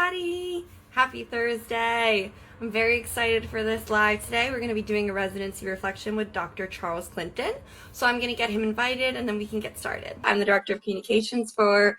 everybody! Happy Thursday! I'm very excited for this live today. We're going to be doing a residency reflection with Dr. Charles Clinton. So I'm going to get him invited and then we can get started. I'm the Director of Communications for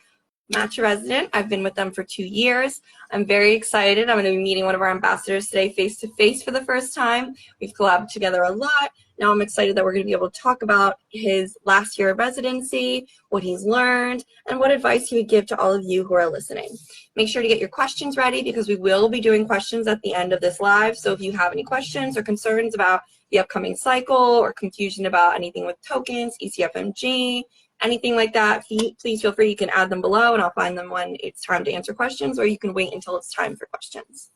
Match a Resident. I've been with them for 2 years. I'm very excited. I'm going to be meeting one of our ambassadors today face to face for the first time. We've collabed together a lot. Now I'm excited that we're going to be able to talk about his last year of residency, what he's learned, and what advice he would give to all of you who are listening. Make sure to get your questions ready because we will be doing questions at the end of this live. So if you have any questions or concerns about the upcoming cycle or confusion about anything with tokens, ECFMG, anything like that, please feel free. You can add them below and I'll find them when it's time to answer questions, or you can wait until it's time for questions.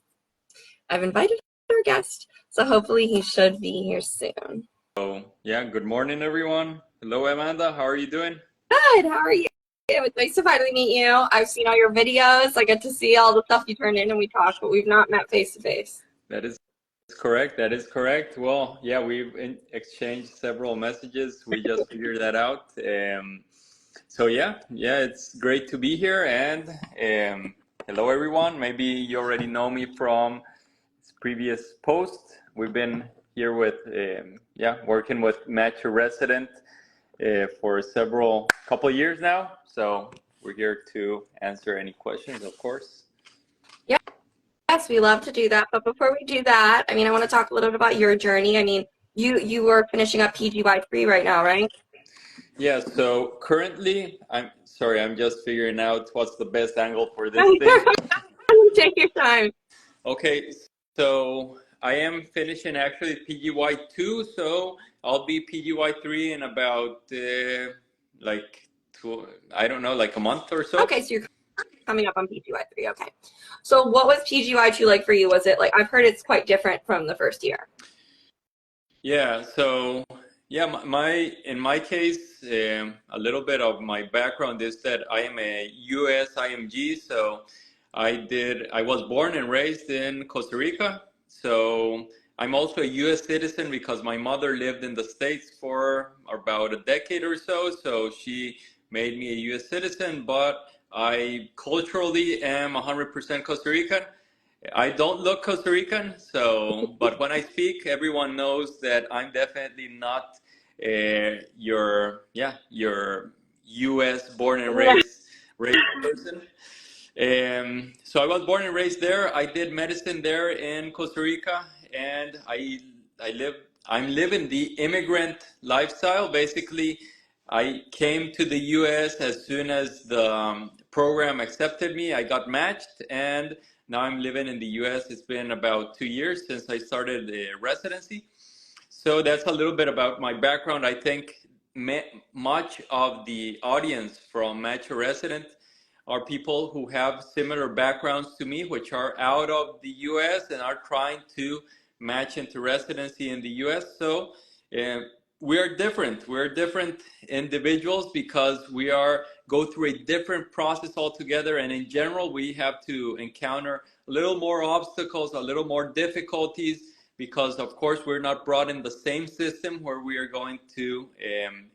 I've invited our guest, so hopefully he should be here soon. So, yeah, good morning, everyone. Hello, Amanda. How are you doing? Good. How are you? It's nice to finally meet you. I've seen all your videos. I get to see all the stuff you turn in and we talk, but we've not met face to face. That is correct. That is correct. Well, yeah, we've exchanged several messages. We just figured that out. So yeah, it's great to be here. And hello, everyone. Maybe you already know me from this previous post. We've been here with, working with Match a Resident for couple years now. So we're here to answer any questions, of course. Yes, we love to do that. But before we do that, I want to talk a little bit about your journey. You are finishing up PGY3 right now, right? Yeah, so currently, I'm just figuring out what's the best angle for this thing. Take your time. Okay, so I am finishing actually PGY2, so I'll be PGY3 in about like a month or so. Okay, so you're coming up on PGY3. Okay. So what was PGY2 like for you? Was it like, I've heard it's quite different from the first year. Yeah, so in my case, a little bit of my background is that I am a US IMG, so I was born and raised in Costa Rica. So I'm also a US citizen because my mother lived in the States for about a decade or so. So she made me a US citizen, but I culturally am 100% Costa Rican. I don't look Costa Rican, but when I speak, everyone knows that I'm definitely not your US born and raised person. So I was born and raised there. I did medicine there in Costa Rica, and I'm living the immigrant lifestyle. Basically, I came to the US as soon as the program accepted me. I got matched, and now I'm living in the US. It's been about 2 years since I started the residency. So that's a little bit about my background. I think much of the audience from Match a Resident are people who have similar backgrounds to me, which are out of the US and are trying to match into residency in the US. So we are different. We're different individuals because we go through a different process altogether. And in general, we have to encounter a little more obstacles, a little more difficulties, because of course we're not brought in the same system where we are going to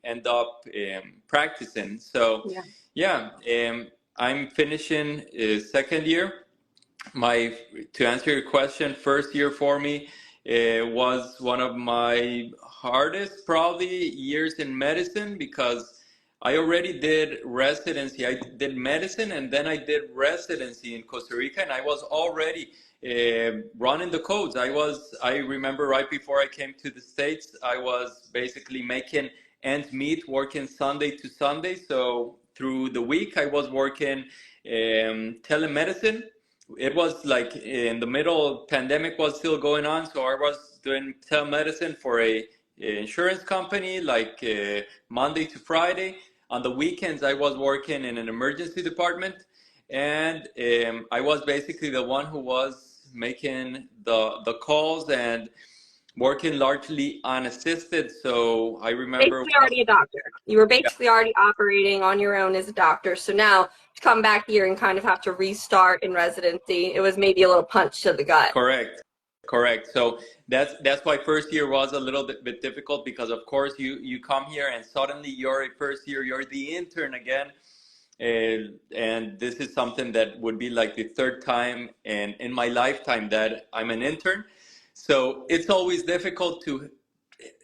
end up practicing. So I'm finishing second year. To answer your question, first year for me was one of my hardest probably years in medicine because I already did residency. I did medicine and then I did residency in Costa Rica, and I was already running the codes. I remember right before I came to the States, I was basically making ends meet, working Sunday to Sunday. So through the week, I was working telemedicine. It was like in the middle, pandemic was still going on, so I was doing telemedicine for a insurance company, like Monday to Friday. On the weekends, I was working in an emergency department, and I was basically the one who was making the calls and working largely unassisted. So I remember basically already a doctor. You were basically already operating on your own as a doctor. So now to come back here and kind of have to restart in residency, it was maybe a little punch to the gut. Correct. So that's why first year was a little bit difficult, because of course you come here and suddenly you're a first year, you're the intern again. and this is something that would be like the third time in my lifetime that I'm an intern. So it's always difficult to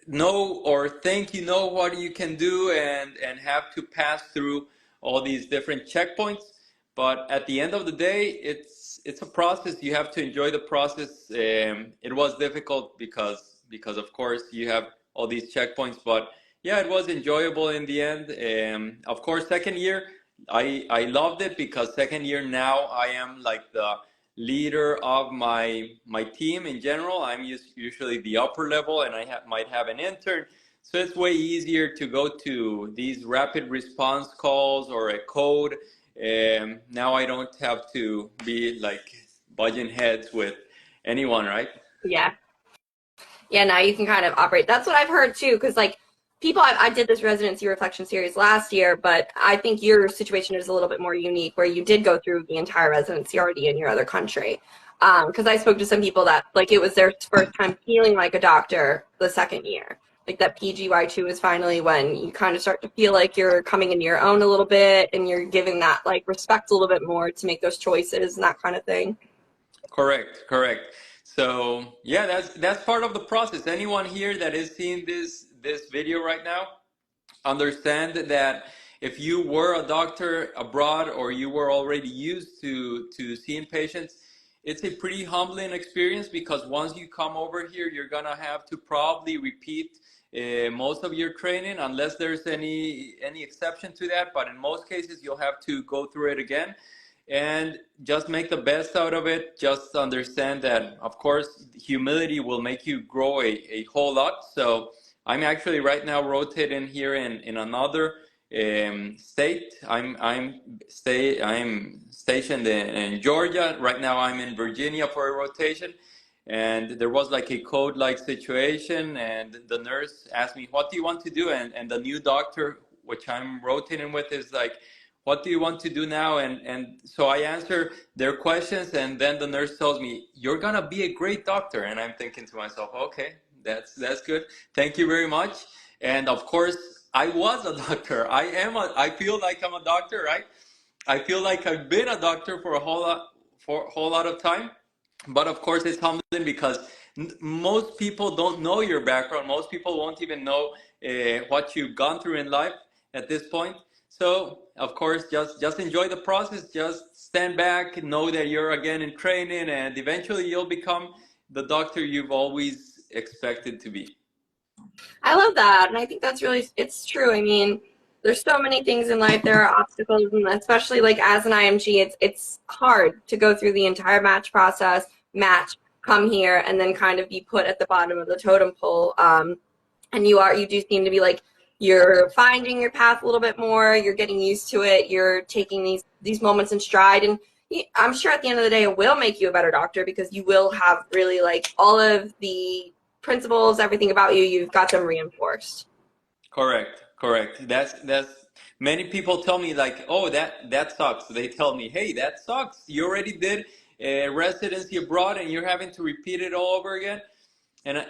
know or think you know what you can do and have to pass through all these different checkpoints. But at the end of the day, it's a process. You have to enjoy the process. It was difficult because of course you have all these checkpoints, but yeah, it was enjoyable in the end. Of course, second year I loved it because second year now I am like the leader of my team in general. I'm usually the upper level, and might have an intern, so it's way easier to go to these rapid response calls or a code. Now I don't have to be like butting heads with anyone, right? Yeah. Yeah, now you can kind of operate. That's what I've heard too, because like people, I did this residency reflection series last year, but I think your situation is a little bit more unique where you did go through the entire residency already in your other country. Because I spoke to some people that like it was their first time feeling like a doctor the second year. Like that PGY2 is finally when you kind of start to feel like you're coming into your own a little bit and you're giving that like respect a little bit more to make those choices and that kind of thing. Correct, correct. So yeah, that's part of the process. Anyone here that is seeing this video right now, understand that if you were a doctor abroad or you were already used to seeing patients, it's a pretty humbling experience because once you come over here, you're gonna have to probably repeat most of your training unless there's any exception to that. But in most cases, you'll have to go through it again and just make the best out of it. Just understand that, of course, humility will make you grow a whole lot. So I'm actually right now rotating here in another state. I'm stationed in Georgia. Right now I'm in Virginia for a rotation. And there was like a code like situation, and the nurse asked me, "What do you want to do?" And the new doctor, which I'm rotating with, is like, "What do you want to do now?" And so I answer their questions, and then the nurse tells me, "You're gonna be a great doctor." And I'm thinking to myself, okay, that's good. Thank you very much. And of course, I was a doctor. I feel like I'm a doctor, right? I feel like I've been a doctor for a whole lot of time. But of course, it's humbling because most people don't know your background. Most people won't even know what you've gone through in life at this point. So, of course, just enjoy the process. Just stand back, know that you're again in training, and eventually you'll become the doctor you've always expected to be. I love that, and I think that's really it's true. I mean, there's so many things in life. There are obstacles, and especially like as an IMG, it's hard to go through the entire match process, come here, and then kind of be put at the bottom of the totem pole. And you do seem to be like you're finding your path a little bit more. You're getting used to it. You're taking these moments in stride, and I'm sure at the end of the day, it will make you a better doctor because you will have really like all of the principles, everything about you, you've got them reinforced. Correct, correct. That's many people tell me like, oh, that sucks. They tell me, hey, that sucks. You already did a residency abroad and you're having to repeat it all over again. And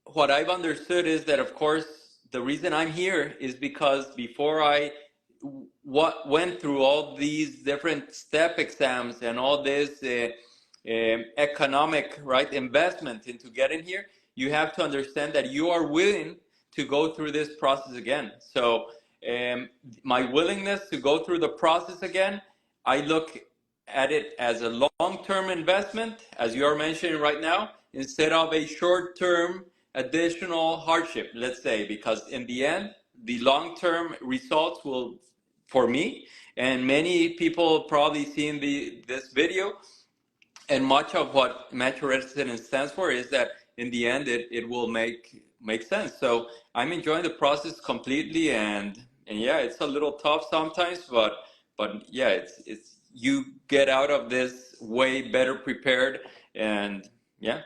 what I've understood is that, of course, the reason I'm here is because before I what went through all these different step exams and all this economic right investment into getting here, you have to understand that you are willing to go through this process again. So my willingness to go through the process again, I look at it as a long-term investment, as you are mentioning right now, instead of a short-term additional hardship, let's say, because in the end, the long-term results will, for me, and many people probably seen this video, and much of what Metro Resident stands for is that in the end it will make sense. So I'm enjoying the process completely, and yeah, it's a little tough sometimes, but yeah, it's you get out of this way better prepared, and yeah.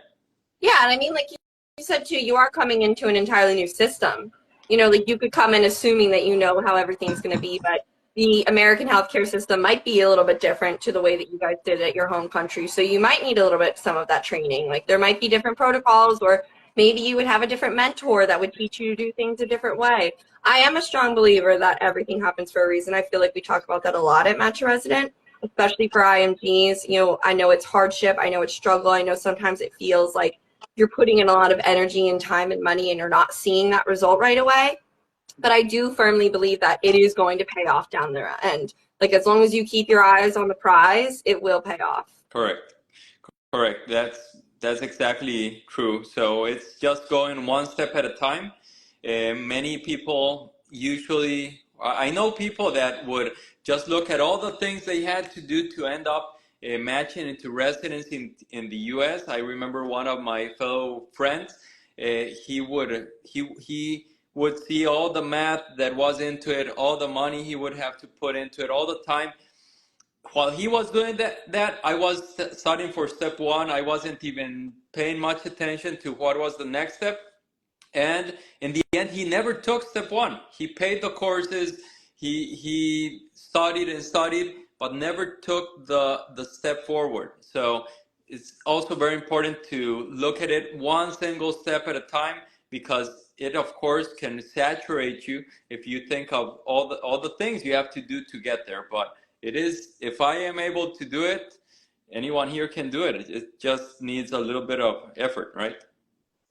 Yeah, and I mean, like you said too, you are coming into an entirely new system. You know, like you could come in assuming that you know how everything's going to be, but the American healthcare system might be a little bit different to the way that you guys did it at your home country. So you might need a little bit some of that training. Like there might be different protocols, or Maybe you would have a different mentor that would teach you to do things a different way. I am a strong believer that everything happens for a reason. I feel like we talk about that a lot at Metro Resident, especially for IMGs. You know, I know it's hardship, I know it's struggle, I know sometimes it feels like you're putting in a lot of energy and time and money and you're not seeing that result right away. But I do firmly believe that it is going to pay off down the end. Like as long as you keep your eyes on the prize, it will pay off. Correct. Correct. That's exactly true. So it's just going one step at a time. Many people usually, I know people that would just look at all the things they had to do to end up matching into residency in the U.S. I remember one of my fellow friends. He would see all the math that was into it, all the money he would have to put into it, all the time while he was doing that I was studying for step one. I wasn't even paying much attention to what was the next step. And in the end, he never took step one. He paid the courses, he studied and studied, but never took the step forward. So it's also very important to look at it one single step at a time, because it of course can saturate you if you think of all the things you have to do to get there. But it is, if I am able to do it, anyone here can do it. It just needs a little bit of effort, right?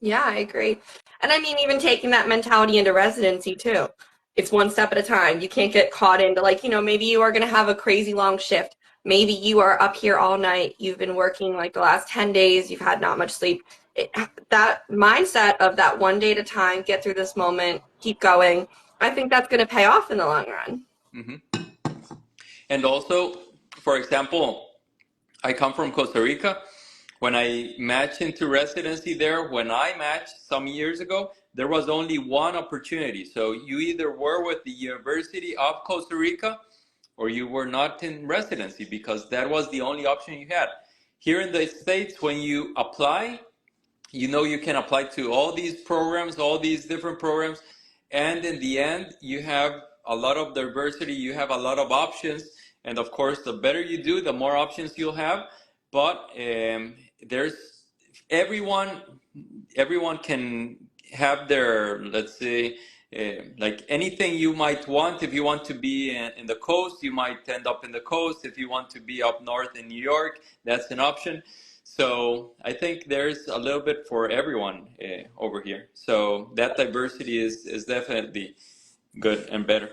Yeah, I agree. And I mean, even taking that mentality into residency too. It's one step at a time. You can't get caught into like, you know, maybe you are going to have a crazy long shift. Maybe you are up here all night. You've been working like the last 10 days. You've had not much sleep. That mindset of that one day at a time, get through this moment, keep going. I think that's going to pay off in the long run. Hmm. And also, for example, I come from Costa Rica. When I matched into residency there, when I matched some years ago, there was only one opportunity. So you either were with the University of Costa Rica or you were not in residency, because that was the only option you had. Here in the States, when you apply, you know you can apply to all these programs, all these different programs, and in the end you have a lot of diversity, you have a lot of options, and of course the better you do, the more options you'll have. But there's everyone everyone can have their, let's say, like anything you might want. If you want to be in the coast, you might end up in the coast. If you want to be up north in New York, that's an option. So I think there's a little bit for everyone over here. So that diversity is definitely good and better.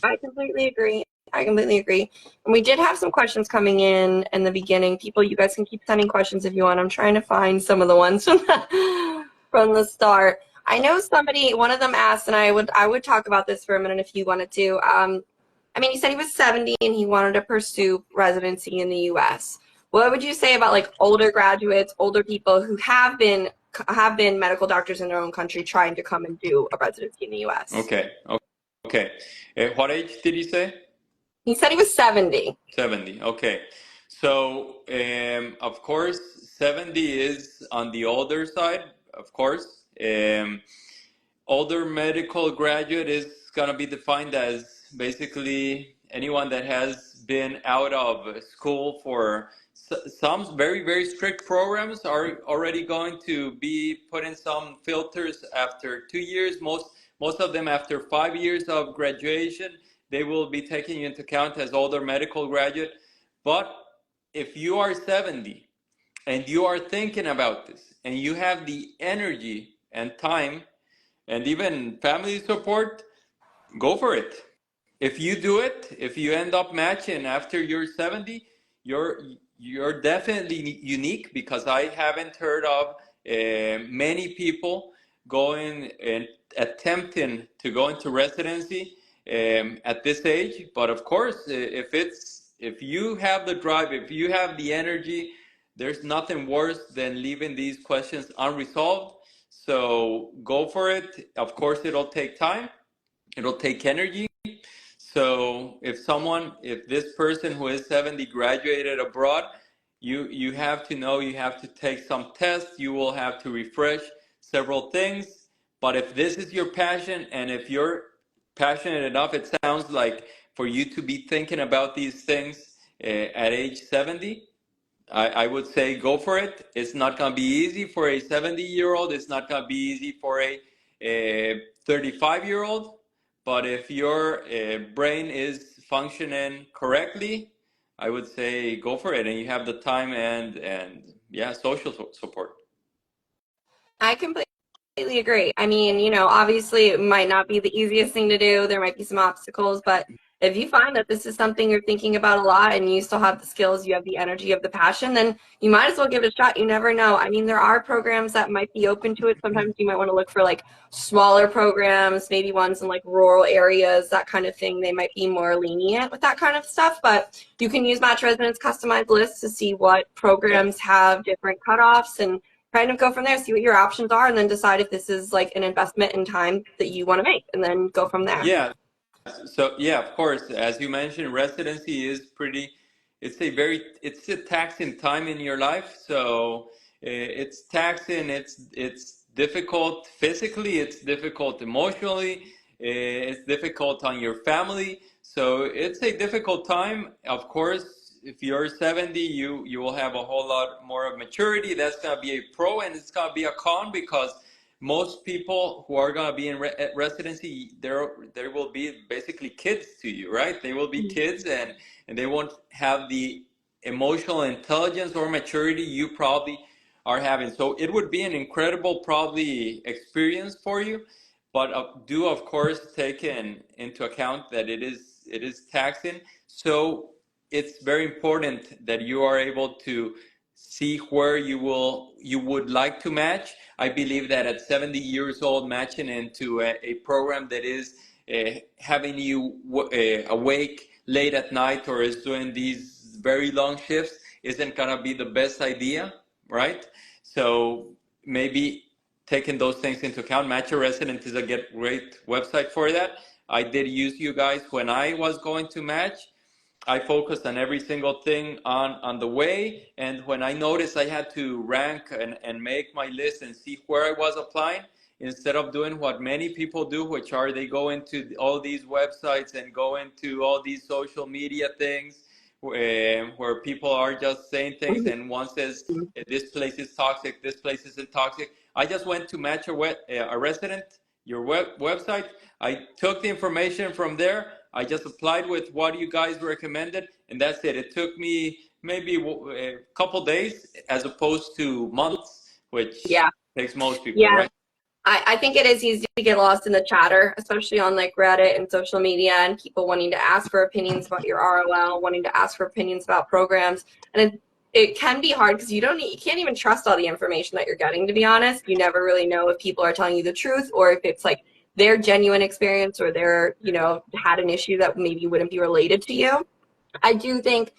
I completely agree. I completely agree. And we did have some questions coming in the beginning. People, you guys can keep sending questions if you want. I'm trying to find some of the ones from the start. I know somebody, one of them asked, and I would talk about this for a minute if you wanted to. I mean, he said he was 70 and he wanted to pursue residency in the U.S. What would you say about like older graduates, older people who have been medical doctors in their own country trying to come and do a residency in the U.S.? Okay. Okay. What age did you say? He said he was 70. 70. Okay. So, of course, 70 is on the older side, of course. Older medical graduate is going to be defined as basically anyone that has been out of school for some very, very strict programs are already going to be put in some filters after 2 years. Most of them after 5 years of graduation, they will be taking into account as older medical graduate. But if you are 70 and you are thinking about this and you have the energy and time and even family support, go for it. If you do it, if you end up matching after you're 70, you're you're definitely unique, because I haven't heard of many people going and attempting to go into residency at this age. But of course, if you have the drive, if you have the energy, there's nothing worse than leaving these questions unresolved. So go for it. Of course, it'll take time. It'll take energy. So if this person who is 70 graduated abroad, you have to know you have to take some tests. You will have to refresh several things. But if this is your passion, and if you're passionate enough, it sounds like, for you to be thinking about these things at age 70, I would say go for it. It's not going to be easy for a 70-year-old. It's not going to be easy for a 35-year-old. But if your brain is functioning correctly, I would say go for it, and you have the time and yeah, social support. I completely agree. I mean, obviously it might not be the easiest thing to do. There might be some obstacles, but if you find that this is something you're thinking about a lot and you still have the skills, you have the energy of the passion, then you might as well give it a shot. You never know. I mean, there are programs that might be open to it. Sometimes you might want to look for like smaller programs, maybe ones in like rural areas, that kind of thing. They might be more lenient with that kind of stuff, but you can use Match Residence customized lists to see what Yeah. programs have different cutoffs and kind of go from there, see what your options are, and then decide if this is like an investment in time that you want to make, and then go from there. Yeah. So yeah, of course, as you mentioned, residency is pretty. It's a taxing time in your life. So it's taxing. It's difficult physically. It's difficult emotionally. It's difficult on your family. So it's a difficult time. Of course, if you're 70, you will have a whole lot more of maturity. That's gonna be a pro, and it's gonna be a con because most people who are going to be in residency, there will be basically kids to you, right? They will be kids, and they won't have the emotional intelligence or maturity you probably are having. So it would be an incredible probably experience for you, but do of course take into account that it is taxing. So it's very important that you are able to see where you would like to match. I believe that at 70 years old, matching into a program that is having you awake late at night or is doing these very long shifts isn't gonna be the best idea, right? So maybe taking those things into account. Match a Resident is a great website for that. I did use you guys when I was going to match. I focused on every single thing on the way. And when I noticed I had to rank and make my list and see where I was applying, instead of doing what many people do, which are they go into all these websites and go into all these social media things where people are just saying things and one says, this place is toxic, this place isn't toxic. I just went to Match a Resident, your website. I took the information from there. I just applied with what you guys recommended, and that's it. It took me maybe a couple days as opposed to months, which Yeah, takes most people, yeah. right? I think it is easy to get lost in the chatter, especially on like Reddit and social media, and people wanting to ask for opinions about your ROL, wanting to ask for opinions about programs, and it can be hard because you can't even trust all the information that you're getting. To be honest, you never really know if people are telling you the truth or if it's like their genuine experience or they're had an issue that maybe wouldn't be related to you. I do think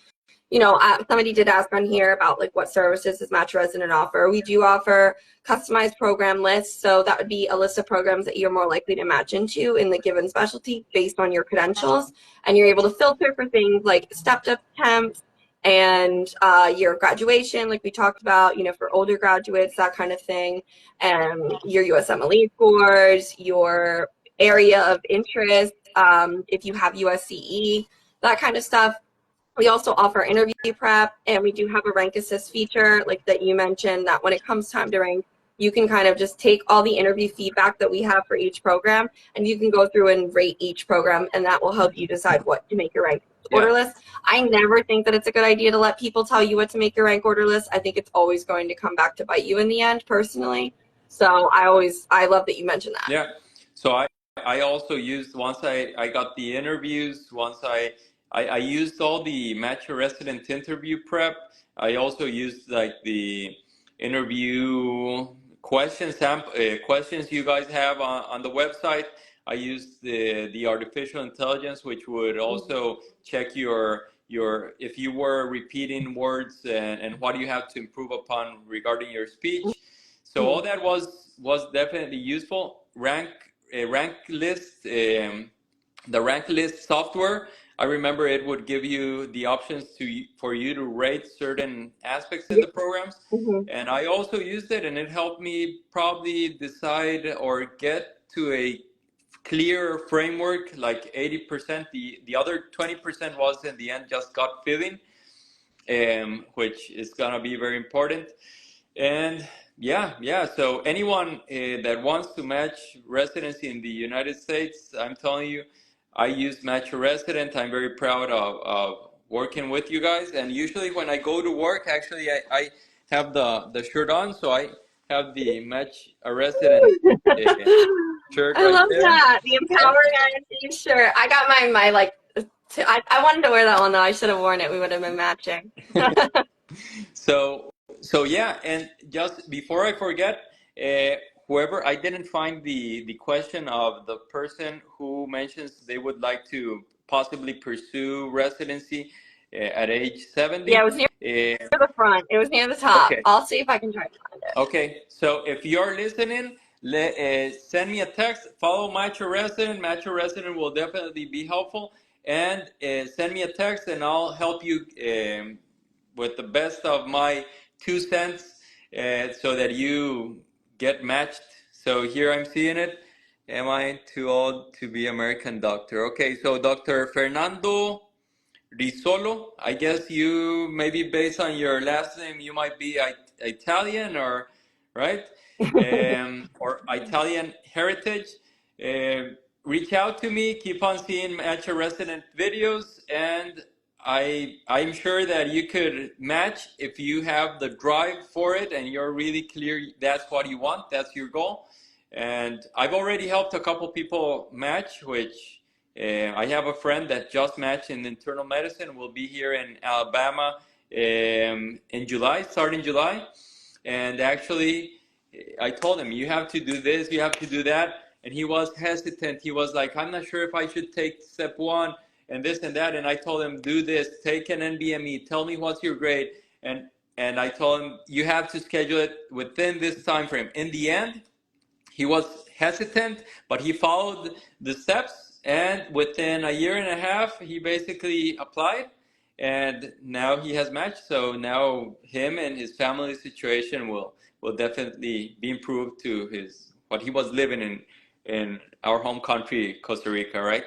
somebody did ask on here about like what services does Match Resident offer. We do offer customized program lists. So that would be a list of programs that you're more likely to match into in the given specialty based on your credentials. And you're able to filter for things like stepped up temps and your graduation, like we talked about, for older graduates, that kind of thing, and your USMLE scores, your area of interest, if you have USCE, that kind of stuff. We also offer interview prep, and we do have a rank assist feature, like that you mentioned, that when it comes time to rank, you can kind of just take all the interview feedback that we have for each program, and you can go through and rate each program, and that will help you decide what to make your rank Yeah. order list. I never think that it's a good idea to let people tell you what to make your rank order list. I think it's always going to come back to bite you in the end, personally. So I love that you mentioned that. Yeah. So I also used once I got the interviews, once I used all the Match Your Resident interview prep. I also used like the interview questions you guys have on the website. I used the artificial intelligence, which would also check your if you were repeating words and what you have to improve upon regarding your speech. So all that was definitely useful. Rank list, the rank list software. I remember it would give you the options for you to rate certain aspects in Yeah. the programs, Mm-hmm. and I also used it, and it helped me probably decide or get to a clear framework. Like 80%, the other 20% was in the end just gut feeling. which is gonna be very important. And yeah. So anyone that wants to match residency in the United States, I'm telling you, I use Match a Resident. I'm very proud of working with you guys. And usually when I go to work, actually, I have the shirt on, so I have the Match a Resident uh, shirt I right love there. that. The Yeah. empowering INC shirt. I got my like I wanted to wear that one though. I should have worn it. We would have been matching. So, so yeah, and just before I forget, uh, whoever I didn't find the question of the person who mentions they would like to possibly pursue residency at age Yeah, it 70. was near Uh, the front. It was near the top. okay, I'll see if I can try to find it. okay. So if you're listening, send me a text. Follow Match Your Resident. Match Your Resident will definitely be helpful. And send me a text, and I'll help you. With the best of my 2 cents so that you get matched. So here I'm seeing it. Am I too old to be American doctor? Okay, so Dr. Fernando Risolo, I guess you maybe based on your last name, you might be Italian or right, or Italian heritage. Reach out to me. Keep on seeing Match a Resident videos, and I'm sure that you could match if you have the drive for it and you're really clear that's what you want, that's your goal. And I've already helped a couple people match, which I have a friend that just matched in internal medicine. Will be here in Alabama in July, starting July. And actually, I told him, you have to do this, you have to do that. And he was hesitant. He was like, I'm not sure if I should take step one and this and that. And I told him, do this, take an NBME, tell me what's your grade. And I told him, you have to schedule it within this time frame. In the end, he was hesitant, but he followed the steps, and within a year and a half, he basically applied, and now he has matched. So now him and his family situation will definitely be improved to his what he was living in our home country, Costa Rica, right?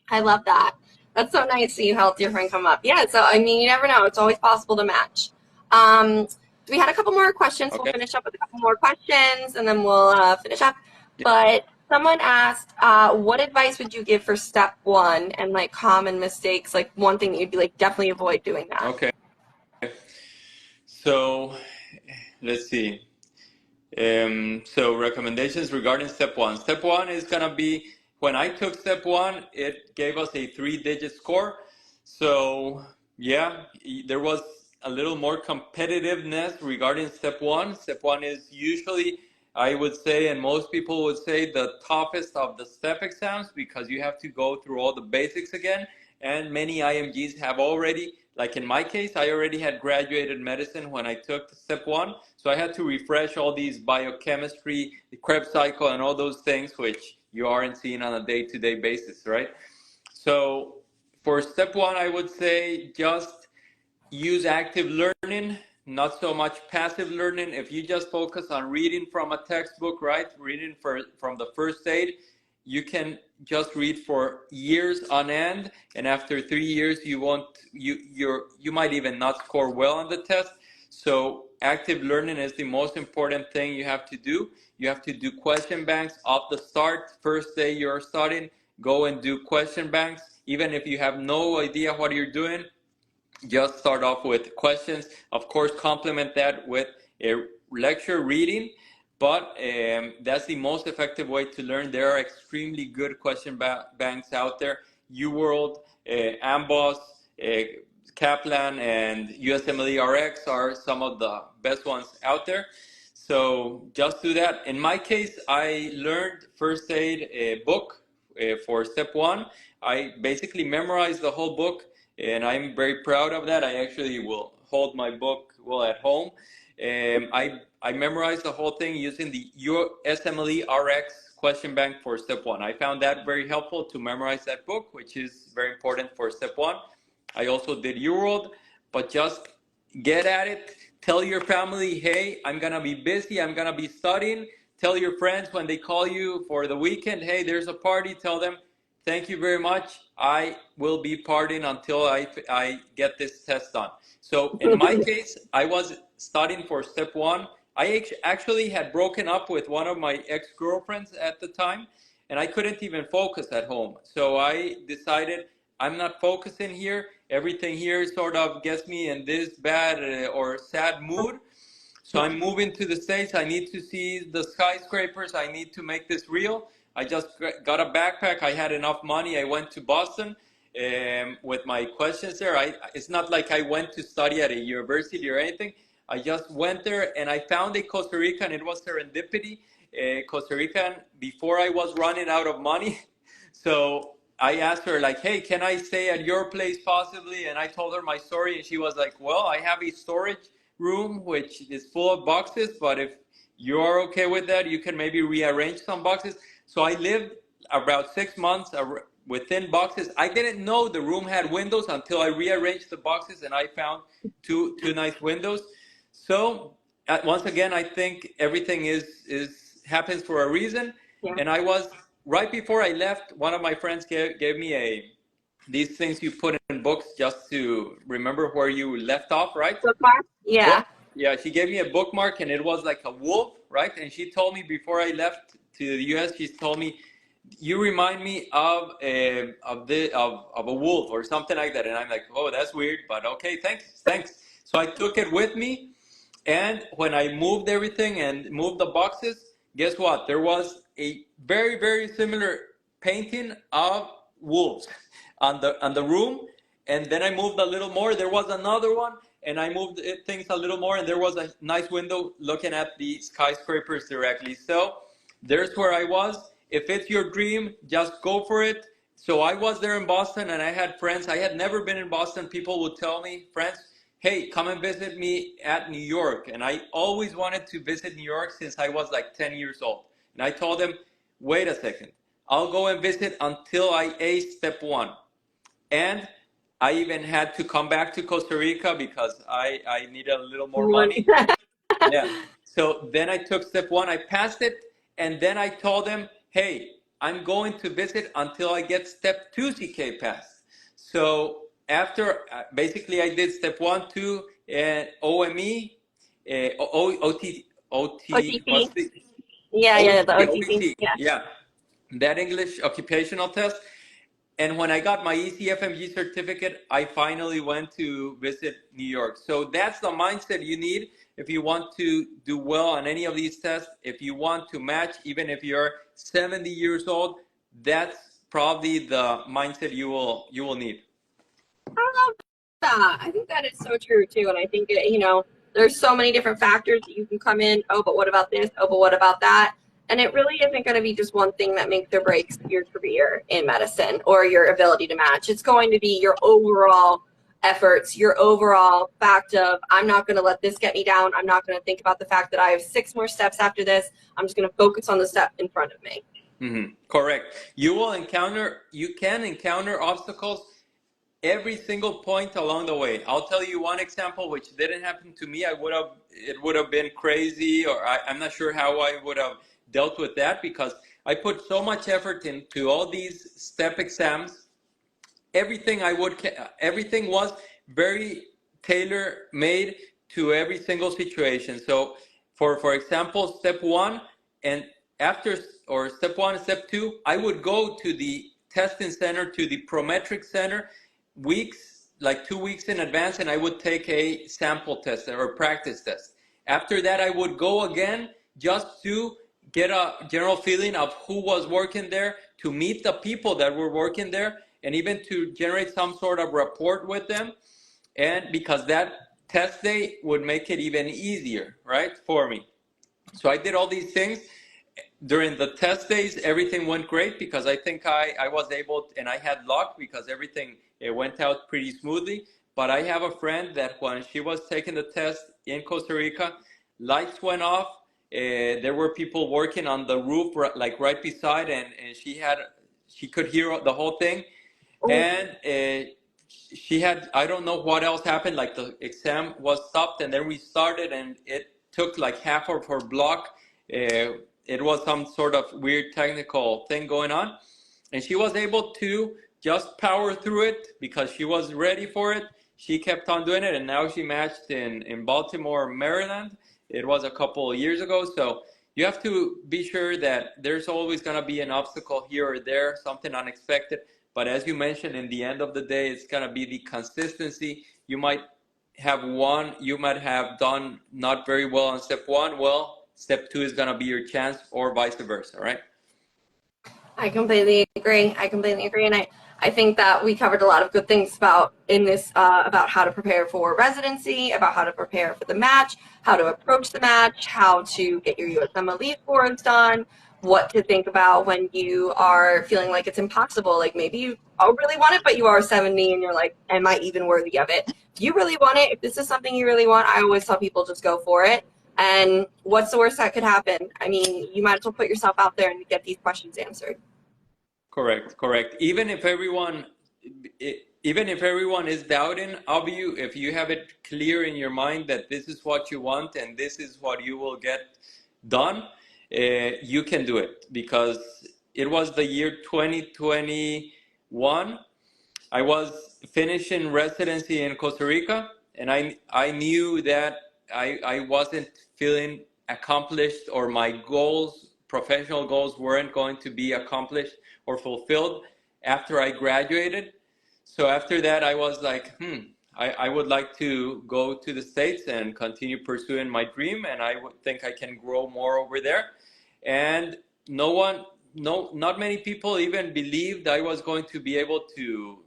I love that. That's so nice that you helped your friend come up. Yeah, so I mean, you never know. It's always possible to match. Um, we had a couple more questions. We'll Okay. finish up with a couple more questions and then we'll finish up. Yeah. But someone asked, what advice would you give for step one and like common mistakes? Like one thing that you'd be like, definitely avoid doing that. Okay. So let's see. So recommendations regarding step one. Step one is gonna be when I took step one, it gave us a 3-digit score. So yeah, there was a little more competitiveness regarding step one. Step one is usually, I would say, and most people would say, the toughest of the step exams because you have to go through all the basics again. And many IMGs have already, like in my case, I already had graduated medicine when I took step one. So I had to refresh all these biochemistry, the Krebs cycle, and all those things, which you aren't seeing on a day-to-day basis, right? So for step one, I would say just use active learning, not so much passive learning. If you just focus on reading from a textbook, right? Reading from the first aid, you can just read for years on end, and after 3 years, you might even not score well on the test. So active learning is the most important thing you have to do. You have to do question banks off the start. First day you're starting, go and do question banks. Even if you have no idea what you're doing, just start off with questions. Of course, complement that with a lecture reading, but that's the most effective way to learn. There are extremely good question banks out there. UWorld, Amboss, Kaplan, and USMLE RX are some of the best ones out there. So just do that. In my case, I learned first aid book for step one. I basically memorized the whole book, and I'm very proud of that. I actually will hold my book well at home. I memorized the whole thing using the USMLE RX question bank for step one. I found that very helpful to memorize that book, which is very important for step one. I also did UWorld, but just get at it. Tell your family, hey, I'm gonna be busy, I'm gonna be studying. Tell your friends when they call you for the weekend, hey, there's a party, tell them, Thank you very much. I will be partying until I get this test done. So in my case, I was studying for step one. Actually had broken up with one of my ex-girlfriends at the time, and I couldn't even focus at home. So I decided I'm not focusing here. Everything here sort of gets me in this bad or sad mood. So I'm moving to the States. I need to see the skyscrapers. I need to make this real. I just got a backpack. I had enough money. I went to Boston with my questions there. It's not like I went to study at a university or anything. I just went there and I found a Costa Rican. It was serendipity. Costa Rican before I was running out of money. So I asked her like, hey, can I stay at your place possibly? And I told her my story and she was like, well, I have a storage room which is full of boxes, but if you're okay with that, you can maybe rearrange some boxes. So I lived about 6 months within boxes. I didn't know the room had windows until I rearranged the boxes and I found two nice windows. So once again, I think everything is happens for a reason. Yeah. And I was right before I left, one of my friends gave me these things you put in books just to remember where you left off, right? Bookmark? Yeah. Book. Yeah, she gave me a bookmark and it was like a wolf, right? And she told me before I left to the US, she told me, you remind me of a wolf or something like that. And I'm like, oh, that's weird, but okay, thanks. So I took it with me, and when I moved everything and moved the boxes, guess what? There was a very, very similar painting of wolves on the room. And then I moved a little more. There was another one, and I moved things a little more, and there was a nice window looking at the skyscrapers directly. So there's where I was. If it's your dream, just go for it. So I was there in Boston, and I had friends. I had never been in Boston. People would tell me, friends, hey, come and visit me at New York. And I always wanted to visit New York since I was like 10 years old. And I told them, wait a second, I'll go and visit until I ace step one. And I even had to come back to Costa Rica because I needed a little more money. Yeah. So then I took step one, I passed it, and then I told them, hey, I'm going to visit until I get step two CK passed. So after basically I did step one, two, and OME, OT, what's OTP. the Yeah, the OTP. OTC? Yeah, that English occupational test. And when I got my ECFMG certificate, I finally went to visit New York. So that's the mindset you need if you want to do well on any of these tests. If you want to match, even if you're 70 years old, that's probably the mindset you will need. I love that. I think that is so true too. And I think, there's so many different factors that you can come in. Oh, but what about this? Oh, but what about that? And it really isn't going to be just one thing that makes or breaks your career in medicine or your ability to match. It's going to be your overall efforts, your overall fact of, I'm not going to let this get me down. I'm not going to think about the fact that I have 6 more steps after this. I'm just going to focus on the step in front of me. Mm-hmm. Correct. You can encounter obstacles every single point along the way. I'll tell you one example which didn't happen to me. It would have been crazy, or I'm not sure how I would have dealt with that because I put so much effort into all these step exams. Everything was very tailor made to every single situation. So for example, step one and after, or step one and step two, I would go to the testing center, to the Prometric center like 2 weeks in advance, and I would take a sample test or practice test. After that, I would go again just to get a general feeling of who was working there, to meet the people that were working there, and even to generate some sort of rapport with them. And because that test day would make it even easier, right, for me. So I did all these things. During the test days, everything went great because I think I was able, and I had luck because everything it went out pretty smoothly. But I have a friend that when she was taking the test in Costa Rica, lights went off. There were people working on the roof, like right beside, and she could hear the whole thing. And she had, I don't know what else happened, like the exam was stopped and then we started and it took like half of her block. It was some sort of weird technical thing going on. and she was able to just power through it because she was ready for it. She kept on doing it, and now she matched in Baltimore, Maryland. It was a couple of years ago. So you have to be sure that there's always going to be an obstacle here or there, something unexpected. But as you mentioned, in the end of the day, it's going to be the consistency. You might have done not very well on step one. Well, step two is going to be your chance, or vice versa, right? I completely agree. And I think that we covered a lot of good things about in this about how to prepare for residency, about how to prepare for the match, how to approach the match, how to get your USMLE scores done, what to think about when you are feeling like it's impossible. Like maybe you really want it, but you are 70 and you're like, am I even worthy of it? If you really want it, if this is something you really want, I always tell people just go for it. And what's the worst that could happen? I mean, you might as well put yourself out there and get these questions answered. Correct. Even if everyone is doubting of you, if you have it clear in your mind that this is what you want and this is what you will get done, you can do it, because it was the year 2021. I was finishing residency in Costa Rica, and I knew that I wasn't feeling accomplished, or my goals, professional goals, weren't going to be accomplished or fulfilled after I graduated. So after that, I was like, I would like to go to the States and continue pursuing my dream, and I would think I can grow more over there. And not many people even believed I was going to be able to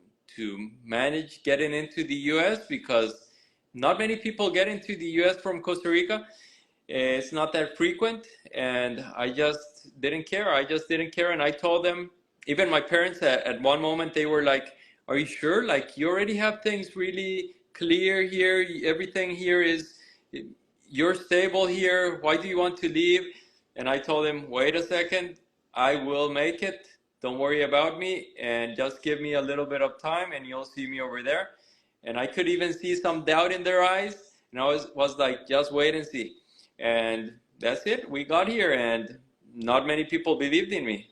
manage getting into the U.S., because not many people get into the U.S. from Costa Rica. It's not that frequent, and I just didn't care. And I told them, even my parents at one moment, they were like, are you sure? Like, you already have things really clear here. Everything here is, you're stable here. Why do you want to leave? And I told them, wait a second, I will make it. Don't worry about me, and just give me a little bit of time and you'll see me over there. And I could even see some doubt in their eyes. And I was like, just wait and see. And that's it. We got here, and not many people believed in me.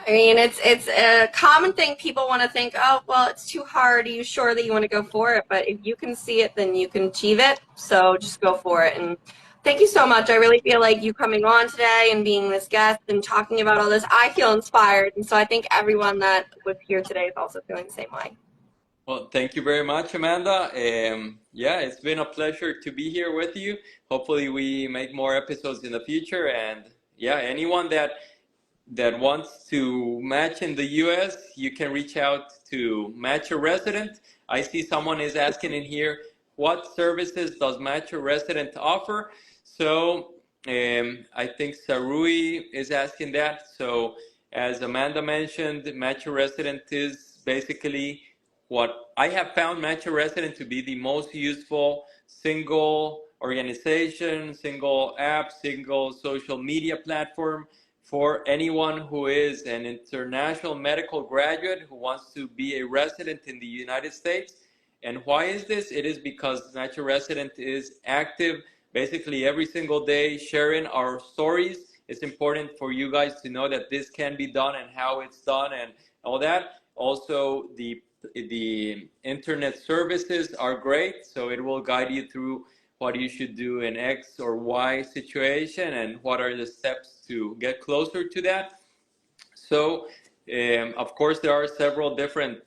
I mean, it's a common thing. People want to think, oh, well, it's too hard. Are you sure that you want to go for it? But if you can see it, then you can achieve it. So just go for it. And thank you so much. I really feel like you coming on today and being this guest and talking about all this, I feel inspired. And so I think everyone that was here today is also feeling the same way. Well, thank you very much, Amanda. Yeah, it's been a pleasure to be here with you. Hopefully we make more episodes in the future. And yeah, anyone that wants to match in the US, you can reach out to Match a Resident. I see someone is asking in here, what services does Match a Resident offer? So I think Sarui is asking that. So as Amanda mentioned, Match a Resident is basically what I have found Match a Resident to be the most useful single organization, single app, single social media platform for anyone who is an international medical graduate who wants to be a resident in the United States. And why is this? It is because Match a Resident is active basically every single day, sharing our stories. It's important for you guys to know that this can be done and how it's done and all that. Also, the internet services are great, so it will guide you through what you should do in X or Y situation and what are the steps to get closer to that. So, of course, there are several different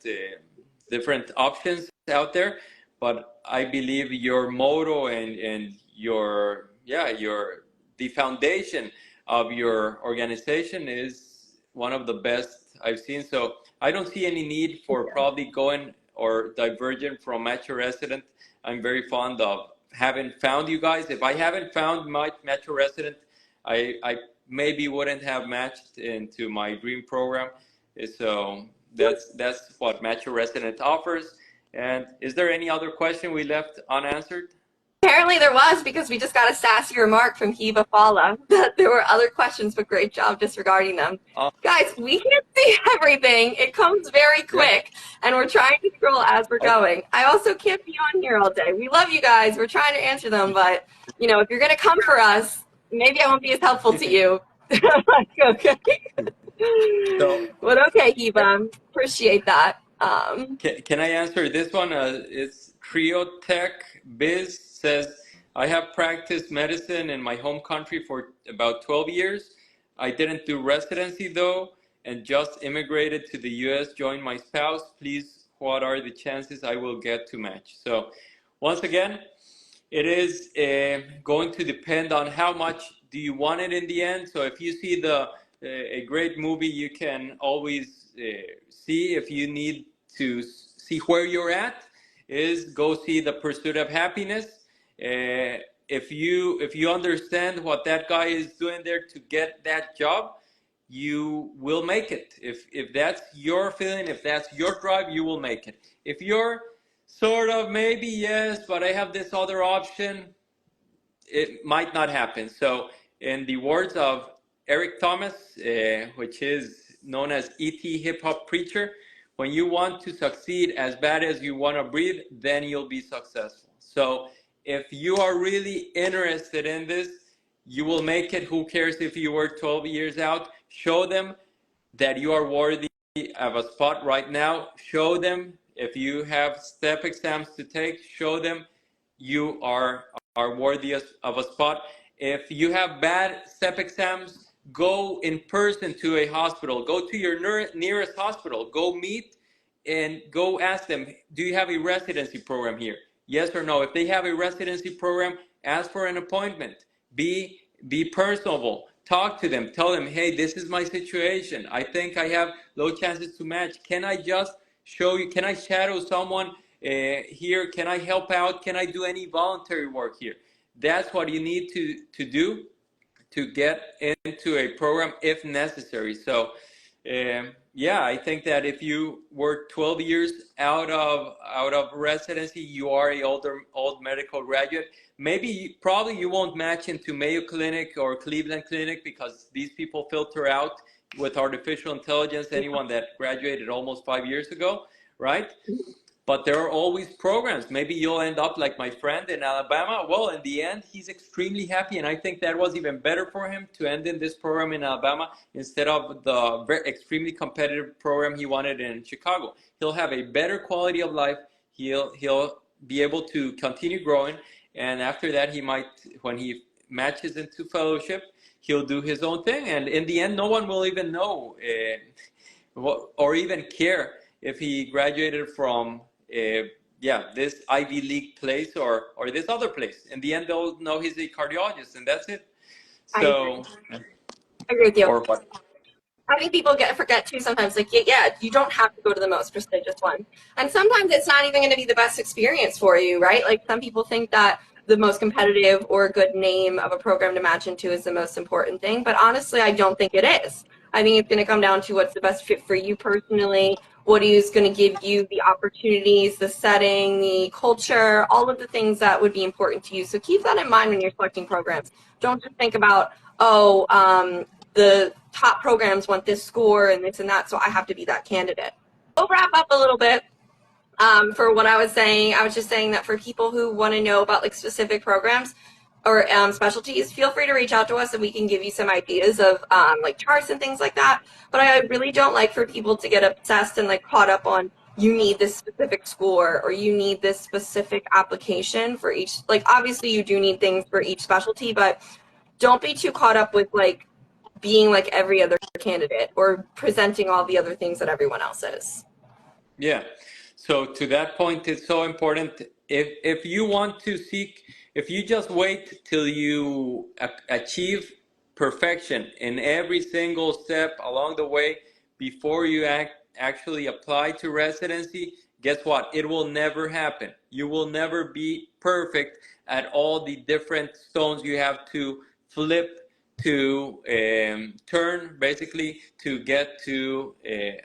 options out there, but I believe your motto and the foundation of your organization is one of the best I've seen. So I don't see any need for probably going or diverging from Match a Resident. I'm very fond of having found you guys. If I haven't found my Match a Resident, I maybe wouldn't have matched into my dream program. So that's what Match a Resident offers. And is there any other question we left unanswered? Apparently there was, because we just got a sassy remark from Hiba Fala that there were other questions, but great job disregarding them. Guys, we can't see everything. It comes very quick, and we're trying to scroll as we're going. I also can't be on here all day. We love you guys. We're trying to answer them, but, you know, if you're going to come for us, maybe I won't be as helpful to you. Like, okay. So But okay, Eva, appreciate that. can I answer this one? It's Trio Tech Biz says, I have practiced medicine in my home country for about 12 years. I didn't do residency though, and just immigrated to the US, joined my spouse. Please, what are the chances I will get to match? So once again, it is going to depend on how much do you want it in the end. So if you see a great movie, you can always see. If you need to see where you're at, is go see The Pursuit of Happiness. If you understand what that guy is doing there to get that job, you will make it. If that's your feeling, if that's your drive, you will make it. If you're sort of maybe yes, but I have this other option, it might not happen. So, in the words of Eric Thomas, which is known as E.T. Hip Hop Preacher, when you want to succeed as bad as you want to breathe, then you'll be successful. So, if you are really interested in this, you will make it. Who cares if you were 12 years out? Show them that you are worthy of a spot right now. Show them if you have step exams to take, show them you are worthy of a spot. If you have bad step exams, go in person to a hospital. Go to your nearest hospital. Go meet and go ask them, do you have a residency program here? Yes or no. If they have a residency program, ask for an appointment. Be personable. Talk to them. Tell them, hey, this is my situation. I think I have low chances to match. Can I just show you? Can I shadow someone here? Can I help out? Can I do any voluntary work here? That's what you need to do to get into a program if necessary. So, yeah, I think that if you were 12 years out of residency, you are a old medical graduate. Maybe probably you won't match into Mayo Clinic or Cleveland Clinic because these people filter out with artificial intelligence anyone that graduated almost 5 years ago, right? But there are always programs. Maybe you'll end up like my friend in Alabama. Well, in the end, he's extremely happy. And I think that was even better for him to end in this program in Alabama instead of the extremely competitive program he wanted in Chicago. He'll have a better quality of life. He'll be able to continue growing. And after that, he might, when he matches into fellowship, he'll do his own thing. And in the end, no one will even know or even care if he graduated from this Ivy League place or this other place. In the end, they'll know he's a cardiologist, and that's it. I So, agree with you. or what? I think people forget too sometimes, like, yeah, you don't have to go to the most prestigious one. And sometimes it's not even going to be the best experience for you, right? Like, some people think that the most competitive or good name of a program to match into is the most important thing. But honestly, I don't think it is. I think it's going to come down to what's the best fit for you personally, what is going to give you the opportunities, the setting, the culture, all of the things that would be important to you. So keep that in mind when you're selecting programs. Don't just think about, oh, the top programs want this score and this and that, so I have to be that candidate. We'll wrap up a little bit for what I was saying. I was just saying that for people who want to know about like specific programs or specialties, feel free to reach out to us and we can give you some ideas of like charts and things like that. But I really don't like for people to get obsessed and like caught up on you need this specific score or you need this specific application for each. Like obviously you do need things for each specialty, but don't be too caught up with like being like every other candidate or presenting all the other things that everyone else is. Yeah. So to that point, it's so important. If you want to seek, if you just wait till you achieve perfection in every single step along the way before you actually apply to residency, guess what? It will never happen. You will never be perfect at all the different stones you have to flip to turn basically to get to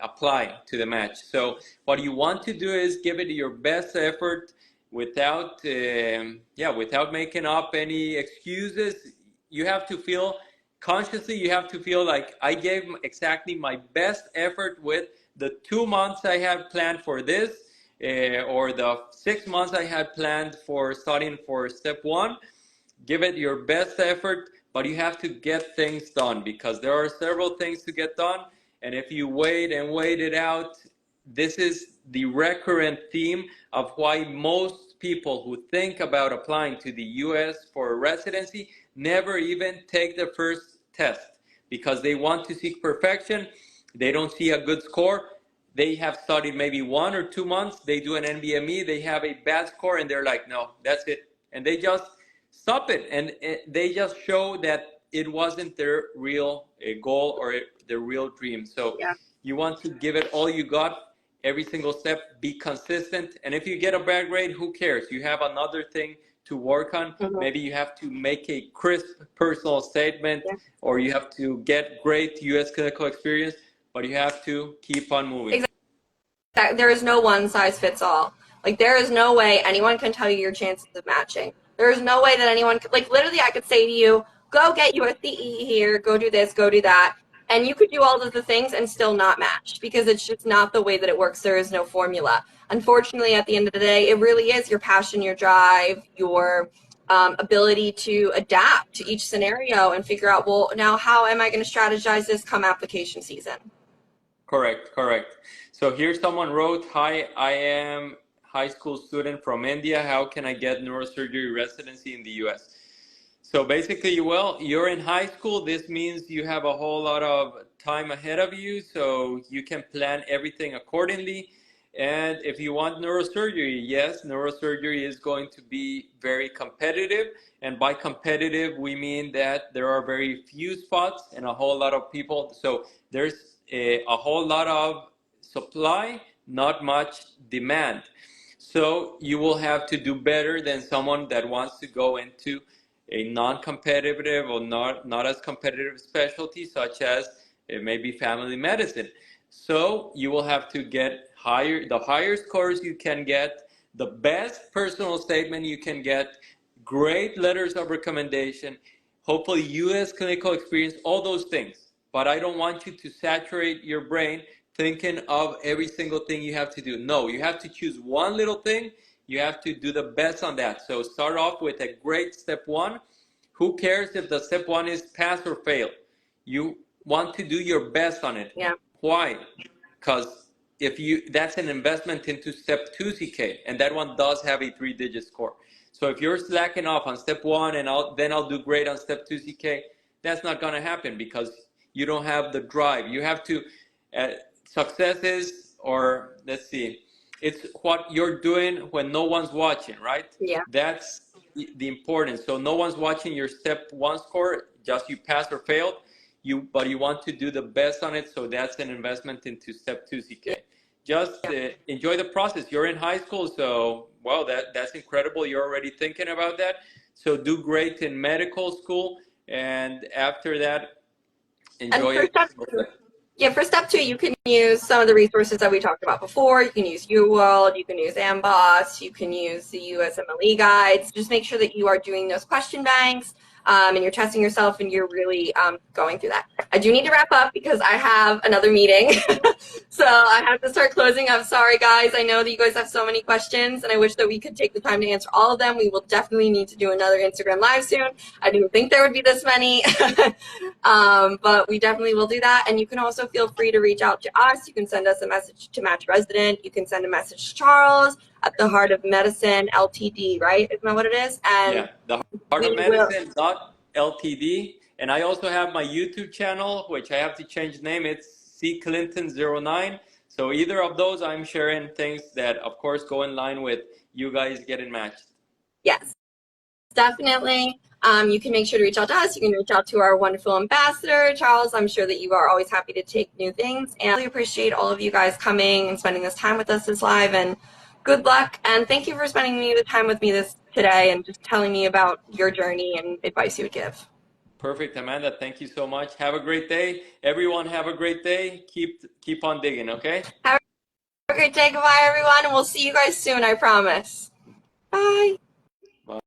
apply to the match. So what you want to do is give it your best effort without without making up any excuses. You have to feel consciously, you have to feel like I gave exactly my best effort with the 2 months I had planned for this or the 6 months I had planned for studying for step one. Give it your best effort, but you have to get things done because there are several things to get done. And if you wait and wait it out, this is the recurrent theme of why most people who think about applying to the US for a residency never even take the first test because they want to seek perfection. They don't see a good score. They have studied maybe 1 or 2 months. They do an NBME. They have a bad score, and they're like, no, that's it. And they just stop it. And they just show that it wasn't their real goal or their real dream. So Yeah. you want to give it all you got every single step, be consistent. And if you get a bad grade, who cares? You have another thing to work on. Mm-hmm. Maybe you have to make a crisp personal statement, Yeah. or you have to get great US clinical experience, but you have to keep on moving. Exactly. There is no one size fits all. Like, there is no way anyone can tell you your chances of matching. There is no way that anyone could, like, literally, I could say to you, go get your CE here, go do this, go do that. And you could do all of the things and still not match because it's just not the way that it works. There is no formula. Unfortunately, at the end of the day, it really is your passion, your drive, your ability to adapt to each scenario and figure out, well, now how am I going to strategize this come application season? Correct, correct. So here someone wrote, hi, I am high school student from India. How can I get neurosurgery residency in the US? So basically, well, you're in high school. This means you have a whole lot of time ahead of you, so you can plan everything accordingly. And if you want neurosurgery, yes, neurosurgery is going to be very competitive. And by competitive, we mean that there are very few spots and a whole lot of people. So there's a whole lot of supply, not much demand. So you will have to do better than someone that wants to go into a non-competitive or not as competitive specialty such as maybe family medicine. So you will have to get the higher scores you can get, the best personal statement you can get, great letters of recommendation, hopefully US clinical experience, all those things. But I don't want you to saturate your brain thinking of every single thing you have to do. No, you have to choose one little thing. You have to do the best on that. So start off with a great step one. Who cares if the step one is pass or fail? You want to do your best on it. Yeah. Why? Because that's an investment into step 2 CK, and that one does have a 3-digit score. So if you're slacking off on step 1 and I'll do great on step 2 CK, that's not going to happen because you don't have the drive. You have to success is, or let's see, it's what you're doing when no one's watching, right? Yeah. That's the importance. So no one's watching your step 1 score, just you passed or failed. But you want to do the best on it, so that's an investment into step 2 CK. Just enjoy the process. You're in high school, so wow, that's incredible. You're already thinking about that. So do great in medical school, and after that, enjoy it. Yeah, for step 2, you can use some of the resources that we talked about before. You can use UWorld, you can use Amboss, you can use the USMLE guides. Just make sure that you are doing those question banks and you're testing yourself and you're really going through that. I do need to wrap up because I have another meeting. So I have to start closing up. Sorry, guys. I know that you guys have so many questions and I wish that we could take the time to answer all of them. We will definitely need to do another Instagram Live soon. I didn't think there would be this many, but we definitely will do that. And you can also feel free to reach out to us. You can send us a message to Match Resident. You can send a message to Charles at the Heart of Medicine LTD, right? Isn't that what it is? And yeah, the Heart of Medicine .ltd. And I also have my YouTube channel, which I have to change the name. It's CClinton09. So either of those, I'm sharing things that, of course, go in line with you guys getting matched. Yes, definitely. You can make sure to reach out to us. You can reach out to our wonderful ambassador, Charles. I'm sure that you are always happy to take new things. And I really appreciate all of you guys coming and spending this time with us this live. And good luck. And thank you for spending the time with me today and just telling me about your journey and advice you would give. Perfect, Amanda. Thank you so much. Have a great day. Everyone have a great day. Keep on digging, okay? Have a great day. Goodbye, everyone. And we'll see you guys soon, I promise. Bye.